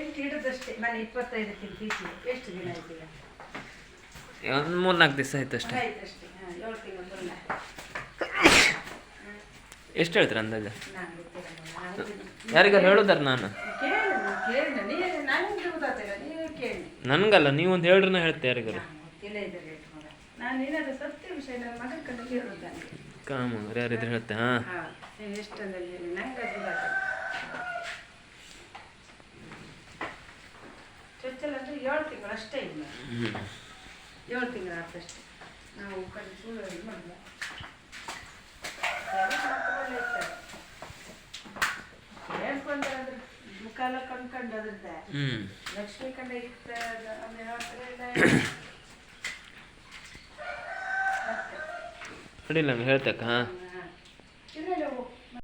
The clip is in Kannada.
ಎಂಟು ಹಿಡಿದಷ್ಟೇ ನಾನು 25 ಈಚೆಗೆ ಎಷ್ಟು ದಿನ ಆಯ್ತು ಈಗ? ಒಂದು 3-4 ದಿವಸ ಆಯ್ತು ಅಷ್ಟೇ. ಆಯ್ತಷ್ಟೇ. 7 ತಿಂಗಳು ಮುನ್ನ. ಎಷ್ಟು ಹೇಳ್ತೀರ ಅಂದಾಜು? ನಾನು ಗೊತ್ತಿಲ್ಲ. ಯಾರಿಗಾರು ಹೇಳುದಾರ ನಾನು ಕೇಳಿ ನೀನು ನನಗೆ ಗೊತ್ತಾಗ್ತಿಲ್ಲ, ನೀವು ಕೇಳಿ. ನನಗಲ್ಲ, ನೀವು ಒಂದು ಹೇಳ್ರಿ ನಾ ಹೇಳ್ತೆ ಯಾರಿಗಾರು. ಗೊತ್ತಿಲ್ಲ ಇದೆ ರೇಟ್ ಮಗ. ನಾನು ಏನಾದರೂ ಸತ್ಯ ವಿಷಯ ನನ್ನ ಮಗನ ಕಡೆ ಹೇಳೋದು ನನಗೆ. ಕಾಮ ಯಾರಿದ್ರೆ ಹೇಳ್ತೆ. ಹಾಂ ನೀನು ಎಷ್ಟಂದಲ್ಲಿ ಹೇಳಿ ನಂಗೆ ಅದು ಗೊತ್ತಾಗ್ತದೆ. ಚೊಚ್ಚಲ ಅಂದರೆ 7 ತಿಂಗಳು ಅಷ್ಟೇ ಇಲ್ಲ, 7 ತಿಂಗಳು ಆಗ್ತಷ್ಟೇ. ನಾವು ಕಡೆ ಸುಳ್ಳು ಮಾಡಿಲ್ಲ, ಒಳ್ಳೆ ಇರ್ತಾರೆ ಹೇಳ್ಕೊಂಡ್ರೆ ಮುಖ ಎಲ್ಲ ಕಂಡ್ಕೊಂಡು ಅದ್ರದ್ದೆ ಲಕ್ಷ್ಮೀ ಕಂಡ ಇರ್ತದೆ ಅಂದರೆ ಅಡಿಲ್ಲ ಹೇಳ್ತಕ್ಕ. ಹಾಂ